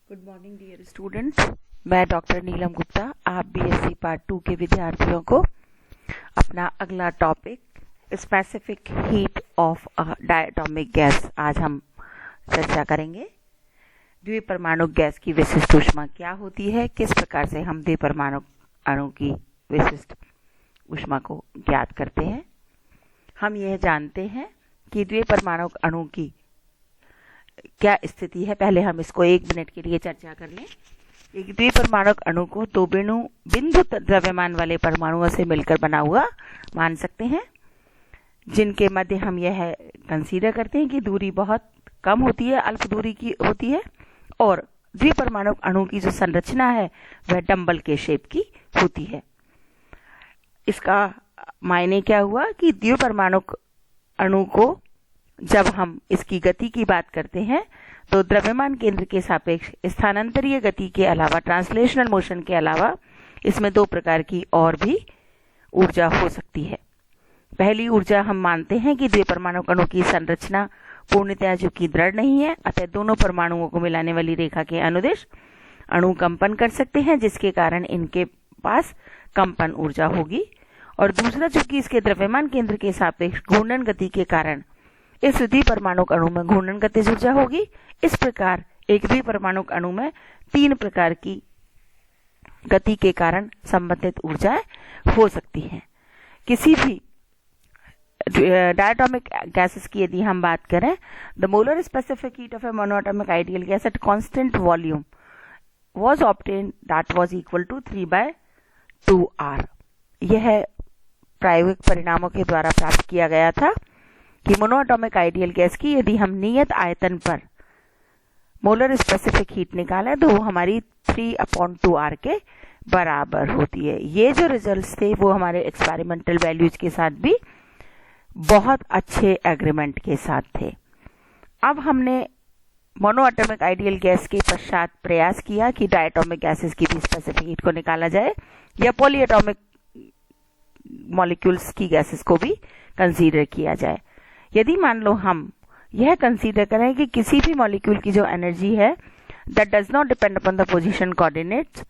Good morning dear students, मैं doctor नीलम गुप्ता आप BSc part 2 के विद्यार्थियों को अपना अगला topic specific heat of a diatomic gas आज हम चर्चा करेंगे। द्विपरमाणु गैस की विशिष्ट ऊष्मा क्या होती है, किस प्रकार से हम द्विपरमाणु अणु की विशिष्ट ऊष्मा को ज्ञात करते हैं। हम यह जानते हैं कि द्विपरमाणु अणु की क्या स्थिति है। पहले हम इसको 1 मिनट के लिए चर्चा कर लें। एक द्विपरमाणु अणु को 2 बिंदु द्रव्यमान वाले परमाणुओं से मिलकर बना हुआ मान सकते हैं, जिनके मध्य हम यह कंसीडर करते हैं कि दूरी बहुत कम होती है, अल्प दूरी की होती है, और द्विपरमाणु अणु की जो संरचना है वह डंबल के शेप की होती है। इसका मायने क्या हुआ कि द्विपरमाणु अणु को जब हम इसकी गति की बात करते हैं तो द्रव्यमान केंद्र के सापेक्ष स्थानांतरीय गति के अलावा, ट्रांसलेशनल मोशन के अलावा, इसमें 2 प्रकार की और भी ऊर्जा हो सकती है। पहली ऊर्जा हम मानते हैं कि द्विपरमाणु अणु की संरचना पूर्णतया चूंकि दृढ़ नहीं है, अतः दोनों परमाणुओं को मिलाने वाली रेखा के अनुदिश अणु कंपन कर सकते हैं, जिसके कारण इनके पास कंपन ऊर्जा होगी। और दूसरा, चूंकि इसके द्रव्यमान केंद्र के सापेक्ष घूर्णन गति के कारण इस द्विपरमाणु अणु में घूर्णन गतिज ऊर्जा होगी। इस प्रकार एक द्विपरमाणु अणु में 3 प्रकार की गति के कारण संबंधित ऊर्जाएं हो सकती हैं। किसी भी डायटोमिक गैसेस की यदि हम बात करें, the molar specific heat of a monoatomic ideal gas at constant volume was obtained that was equal to 3/2R। यह प्रायोगिक परिणामों के द्वारा प्राप्त किया गया था कि मोनोएटॉमिक आइडियल गैस की यदि हम नियत आयतन पर मोलर स्पेसिफिक हीट निकालें तो वो हमारी 3/2R के बराबर होती है। ये जो रिजल्ट्स थे वो हमारे एक्सपेरिमेंटल वैल्यूज के साथ भी बहुत अच्छे एग्रीमेंट के साथ थे। अब हमने मोनोएटॉमिक आइडियल गैस के पश्चात प्रयास किया कि डायटोमिक गैसेस की भी स्पेसिफिक हीट को निकाला जाए या पॉलीएटॉमिक मॉलिक्यूल्स की गैसेस को भी कंसीडर किया जाए। यदि मान लो हम यह कंसीडर करें कि किसी भी मॉलिक्यूल की जो एनर्जी है that does not depend upon the position coordinates,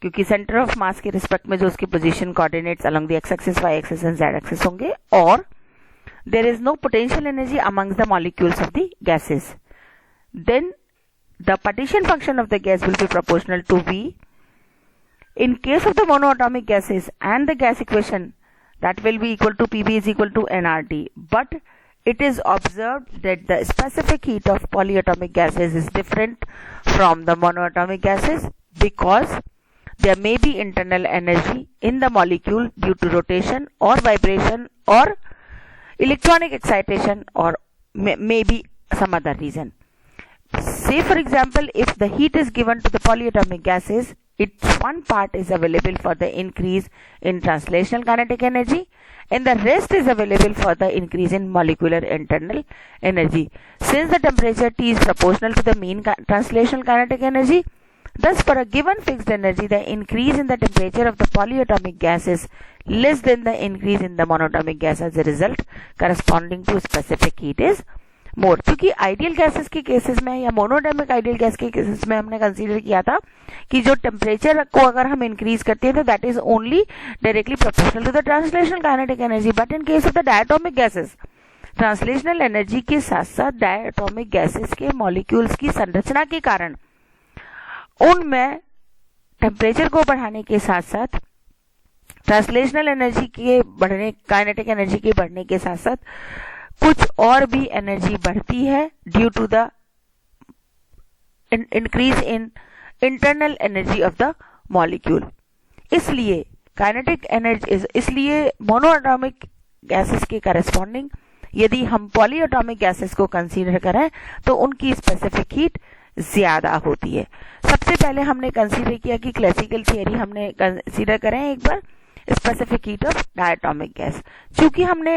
क्योंकि सेंटर ऑफ मास के रिस्पेक्ट में जो उसके position coordinates along the x axis, y axis and z axis होंगे, और there is no potential energy amongst the molecules of the gases, then the partition function of the gas will be proportional to V. In case of the monoatomic gases and the gas equation, that will be equal to PV is equal to nRT. But it is observed that the specific heat of polyatomic gases is different from the monoatomic gases because there may be internal energy in the molecule due to rotation or vibration or electronic excitation, or may be some other reason. Say for example, if the heat is given to the polyatomic gases, its one part is available for the increase in translational kinetic energy and the rest is available for the increase in molecular internal energy. Since the temperature T is proportional to the mean translational kinetic energy, thus for a given fixed energy, the increase in the temperature of the polyatomic gas is less than the increase in the monatomic gas. As a result, corresponding to specific heat is मोर। क्योंकि ideal gases के cases में या monoatomic ideal gas के cases में हमने consider किया था कि जो टेम्परेचर को अगर हम इंक्रीज करते हैं तो that is only directly proportional to the translational kinetic energy. But in case of the diatomic gases, translational energy के साथ साथ डायटोमिक गैसेस के मॉलिक्यूल्स की संरचना के कारण उनमें टेम्परेचर को बढ़ाने के साथ साथ ट्रांसलेशनल एनर्जी के बढ़ने, काइनेटिक एनर्जी के बढ़ने के साथ साथ कुछ और भी एनर्जी बढ़ती है due to the increase in internal energy of the molecule. इसलिए काइनेटिक एनर्जी, इसलिए मोनोएटॉमिक गैसेस के करस्पॉन्डिंग यदि हम पॉलीएटॉमिक गैसेस को कंसीडर करें तो उनकी स्पेसिफिक हीट ज्यादा होती है। सबसे पहले हमने कंसीडर किया कि क्लासिकल थियरी हमने कंसीडर करें एक बार specific heat of diatomic gas. चूंकि हमने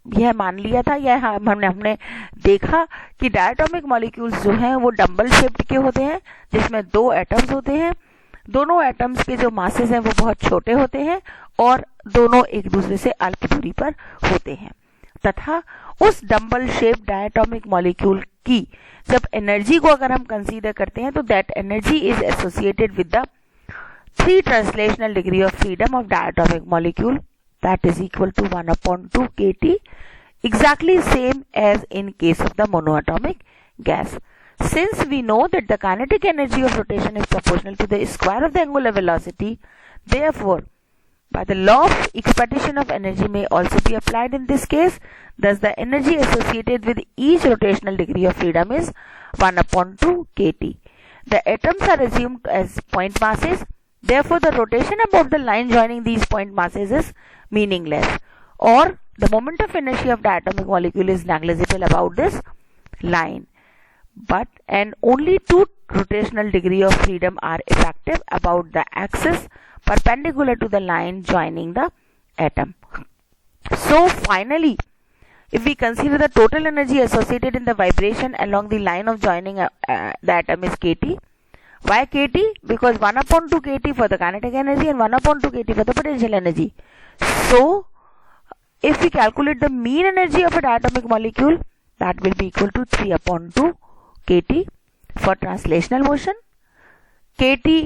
यह मान लिया था या हमने देखा कि डायटोमिक मॉलिक्यूल्स जो हैं वो डंबल शेप्ड के होते हैं, जिसमें 2 एटम्स होते हैं। दोनों एटम्स के जो मासेस हैं वो बहुत छोटे होते हैं और दोनों एक दूसरे से अल्प दूरी पर होते हैं, तथा उस डंबल शेप डायटोमिक मॉलिक्यूल कि जब एनर्जी को अगर हम कंसीडर करते हैं तो that energy is associated with the 3 translational degree of freedom of diatomic molecule, that is equal to 1/2 kT, exactly same as in case of the monoatomic gas. Since we know that the kinetic energy of rotation is proportional to the square of the angular velocity, therefore by the law of expectation of energy may also be applied in this case. Thus the energy associated with each rotational degree of freedom is 1/2 kT. The atoms are assumed as point masses. Therefore the rotation above the line joining these point masses is meaningless, or the moment of inertia of the atomic molecule is negligible about this line. But and only 2 rotational degree of freedom are effective about the axis perpendicular to the line joining the atom. So finally, if we consider the total energy associated in the vibration along the line of joining the atom is kT. Why kT? Because 1/2 kT for the kinetic energy and 1/2 kT for the potential energy. So if we calculate the mean energy of a diatomic molecule, that will be equal to 3/2 kT for translational motion, kT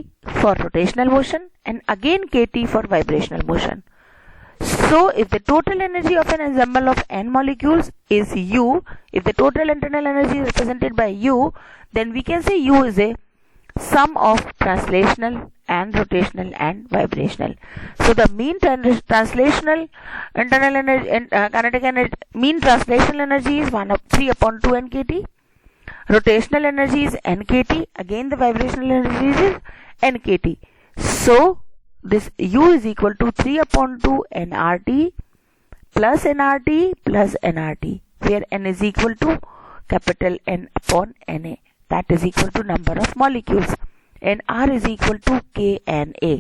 for rotational motion, and again kT for vibrational motion. So if the total energy of an ensemble of n molecules is U, if the total internal energy is represented by U, then we can say U is a sum of translational and rotational and vibrational. So the mean translational internal energy and kinetic energy, mean translational energy is 3/2 nkt. Rotational energy is nkt. Again the vibrational energy is nkt. So this U is equal to 3/2 nRT plus nRT plus nRT, where n is equal to capital N upon Na. That is equal to number of molecules, and R is equal to Kna,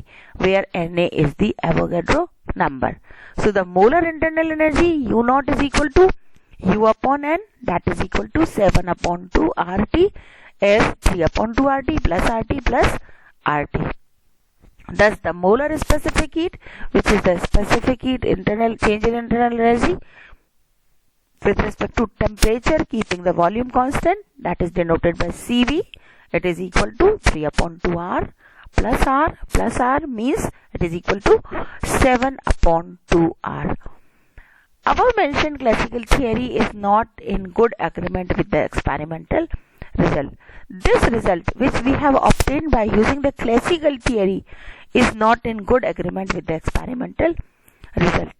where Na is the Avogadro number. So the molar internal energy U naught is equal to U upon N, that is equal to 7/2 RT as 3/2 RT plus RT. Thus the molar specific heat, which is the specific heat internal change in internal energy with respect to temperature keeping the volume constant, that is denoted by Cv. It is equal to 3/2 R plus R means it is equal to 7/2 R. Above mentioned classical theory is not in good agreement with the experimental result. This result which we have obtained by using the classical theory is not in good agreement with the experimental result.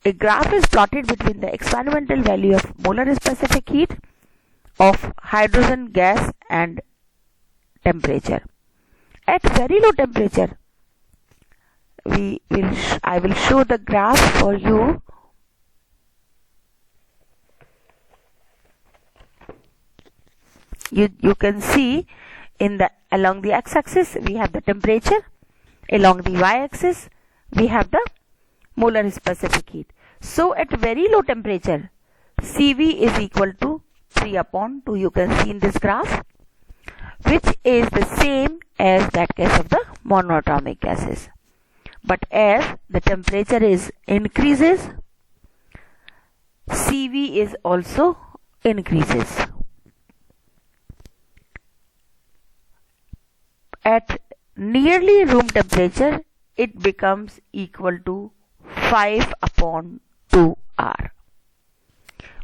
A graph is plotted between the experimental value of molar specific heat of hydrogen gas and temperature. At very low temperature, I will show the graph for you. You can see along the x-axis we have the temperature, along the y-axis we have the molar specific heat. So at very low temperature, Cv is equal to 3/2, you can see in this graph, which is the same as that case of the monoatomic gases. But as the temperature increases, Cv is also increases. At nearly room temperature, it becomes equal to 5/2 R,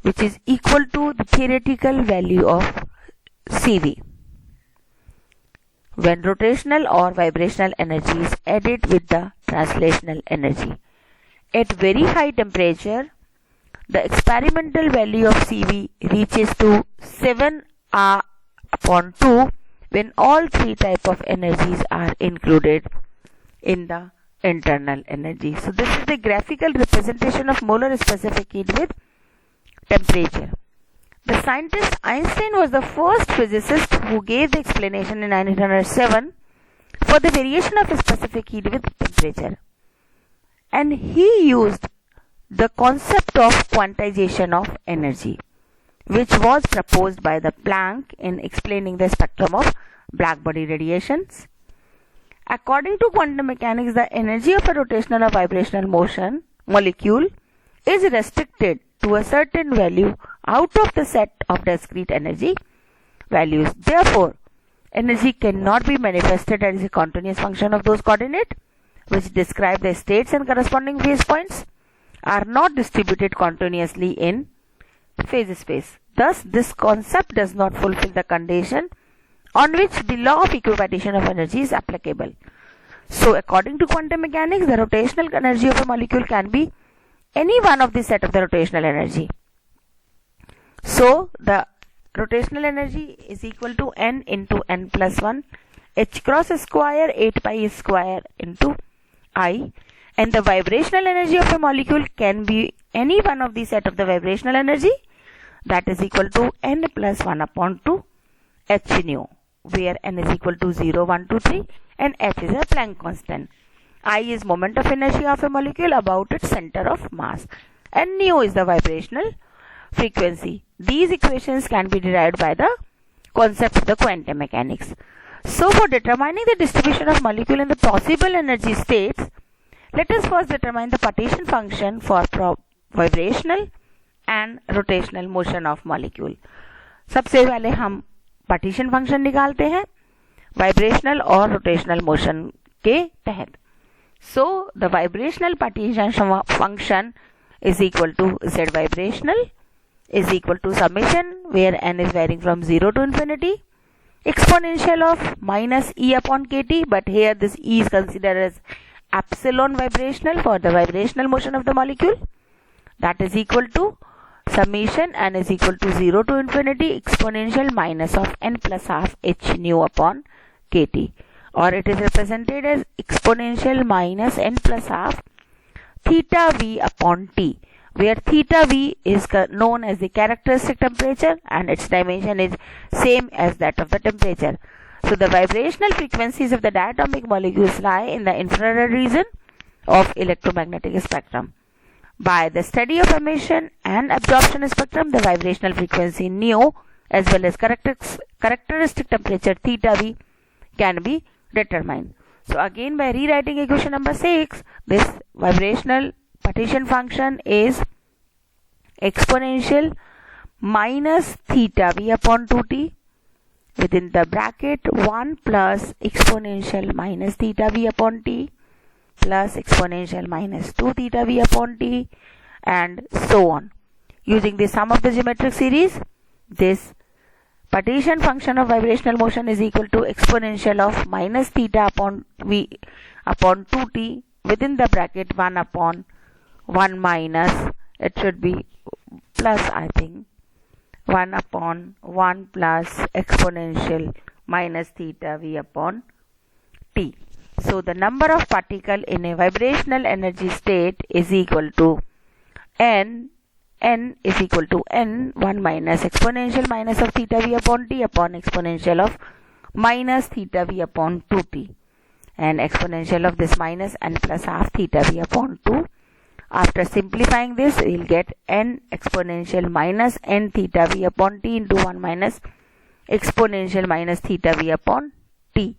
which is equal to the theoretical value of Cv when rotational or vibrational energy is added with the translational energy. At very high temperature, the experimental value of Cv reaches to 7/2 when all 3 types of energies are included in the internal energy. So this is the graphical representation of molar specific heat with temperature. The scientist Einstein was the first physicist who gave the explanation in 1907 for the variation of specific heat with temperature. And he used the concept of quantization of energy, which was proposed by the Planck in explaining the spectrum of blackbody radiations. According to quantum mechanics, the energy of a rotational or vibrational motion molecule is restricted to a certain value out of the set of discrete energy values. Therefore, energy cannot be manifested as a continuous function of those coordinates which describe the states, and corresponding phase points are not distributed continuously in phase space. Thus, this concept does not fulfill the condition on which the law of equipartition of energy is applicable. So, according to quantum mechanics, the rotational energy of a molecule can be any one of the set of the rotational energy. So, the rotational energy is equal to n into n plus 1 h cross square 8 pi square into I, and the vibrational energy of a molecule can be any one of the set of the vibrational energy, that is equal to n plus 1 upon 2 h nu, where n is equal to 0, 1, 2, 3 and h is a Planck constant. I is moment of inertia of a molecule about its center of mass, and nu is the vibrational frequency. These equations can be derived by the concept of the quantum mechanics. So, for determining the distribution of molecule in the possible energy states, let us first determine the partition function for vibrational and rotational motion of molecule. सबसे पहले हम partition function निकालते हैं vibrational और rotational motion के तहत. So, the vibrational partition function is equal to Z vibrational is equal to summation, where n is varying from 0 to infinity, exponential of minus E upon kT, but here this E is considered as epsilon vibrational for the vibrational motion of the molecule, that is equal to summation n is equal to 0 to infinity exponential minus of n plus half h nu upon kT, or it is represented as exponential minus n plus half theta v upon t, where theta v is known as the characteristic temperature and its dimension is same as that of the temperature. So, the vibrational frequencies of the diatomic molecules lie in the infrared region of electromagnetic spectrum. By the study of emission and absorption spectrum, the vibrational frequency nu as well as characteristic temperature theta v can be determined. So, again by rewriting equation number 6, this vibrational partition function is exponential minus theta v upon 2t within the bracket 1 plus exponential minus theta v upon t plus exponential minus 2 theta v upon t and so on. Using the sum of the geometric series, this partition function of vibrational motion is equal to exponential of minus theta upon v upon 2t within the bracket 1 upon 1 minus, it should be plus, I think, 1 upon 1 plus exponential minus theta v upon t. So, the number of particles in a vibrational energy state is equal to n is equal to n 1 minus exponential minus of theta v upon t upon exponential of minus theta v upon 2t, and exponential of this minus n plus half theta v upon 2. After simplifying this, we will get n exponential minus n theta v upon t into 1 minus exponential minus theta v upon t.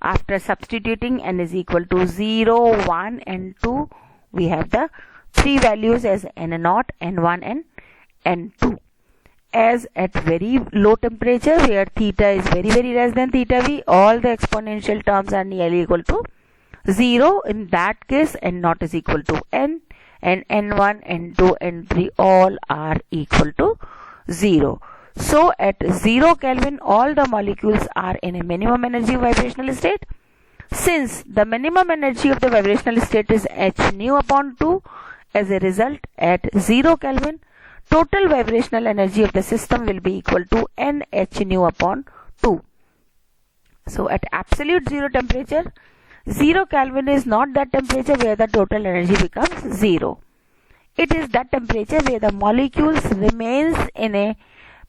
After substituting n is equal to 0, 1 and 2, we have the three values as n0, n1 and n2. As at very low temperature where theta is very less than theta v, all the exponential terms are nearly equal to 0. In that case, n0 is equal to n, and n1, n2, n3 all are equal to 0. So, at 0 Kelvin, all the molecules are in a minimum energy vibrational state. Since the minimum energy of the vibrational state is h nu upon 2, as a result, at 0 Kelvin, total vibrational energy of the system will be equal to n h nu upon 2. So, at absolute 0 temperature, 0 Kelvin is not that temperature where the total energy becomes 0. It is that temperature where the molecules remains in a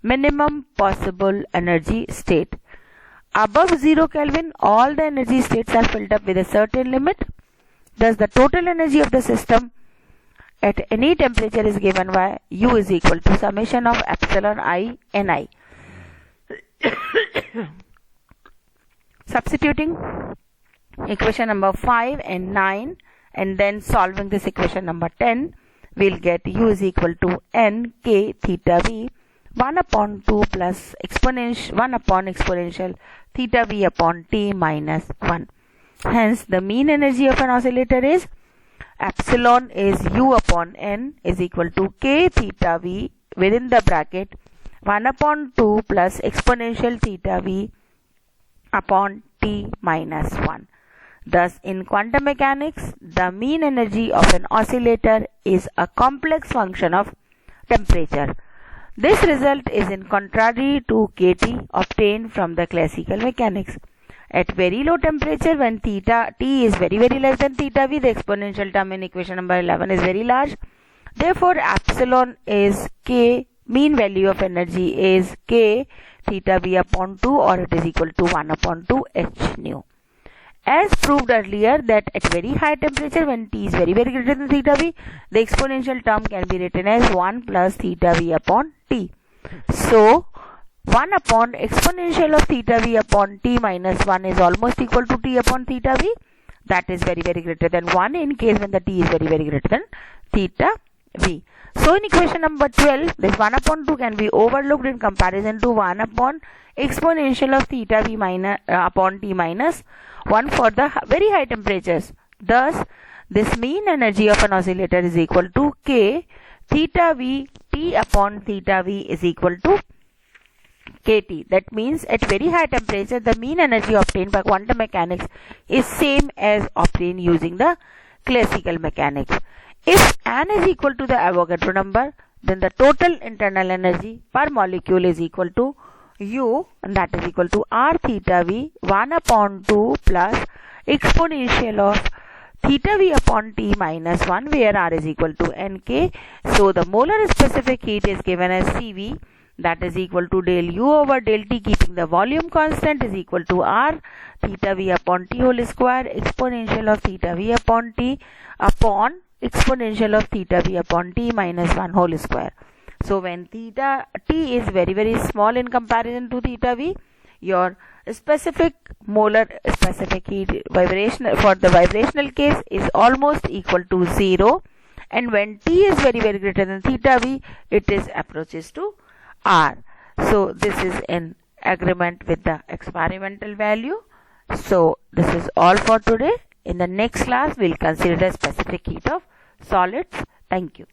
minimum possible energy state. Above 0 Kelvin, all the energy states are filled up with a certain limit. Thus, the total energy of the system at any temperature is given by U is equal to summation of epsilon I Ni. Substituting equation number 5 and 9 and then solving this equation number 10, we'll get U is equal to n k theta v 1 upon 2 plus exponential 1 upon exponential theta v upon t minus 1. Hence, the mean energy of an oscillator is epsilon is u upon n is equal to k theta v within the bracket 1 upon 2 plus exponential theta v upon t minus 1. Thus, in quantum mechanics, the mean energy of an oscillator is a complex function of temperature. This result is in contrary to kT obtained from the classical mechanics. At very low temperature, when theta t is very less than theta v, the exponential term in equation number 11 is very large. Therefore, epsilon is k, mean value of energy is k theta v upon 2, or it is equal to 1 upon 2 h nu. As proved earlier that at very high temperature, when t is very greater than theta v, the exponential term can be written as 1 plus theta v upon t. So, 1 upon exponential of theta v upon t minus 1 is almost equal to t upon theta v. That is very greater than 1 in case when the t is very greater than theta v. So, in equation number 12, this 1 upon 2 can be overlooked in comparison to 1 upon exponential of theta v minus, upon t minus 1 for the very high temperatures. Thus, this mean energy of an oscillator is equal to k theta v t upon theta v is equal to kT. That means at very high temperature, the mean energy obtained by quantum mechanics is same as obtained using the classical mechanics. If n is equal to the Avogadro number, then the total internal energy per molecule is equal to U, and that is equal to R theta v 1 upon 2 plus exponential of theta v upon t minus 1, where R is equal to Nk. So the molar specific heat is given as Cv, that is equal to del U over del T, keeping the volume constant, is equal to R theta v upon T whole square exponential of theta v upon T upon exponential of theta v upon T minus 1 whole square. So when theta T is very small in comparison to theta v, your specific molar specific heat vibrational for the vibrational case is almost equal to 0, and when T is very greater than theta v, it is approaches to R. So this is in agreement with the experimental value. So this is all for today. In the next class, we'll consider the specific heat of solids. Thank you.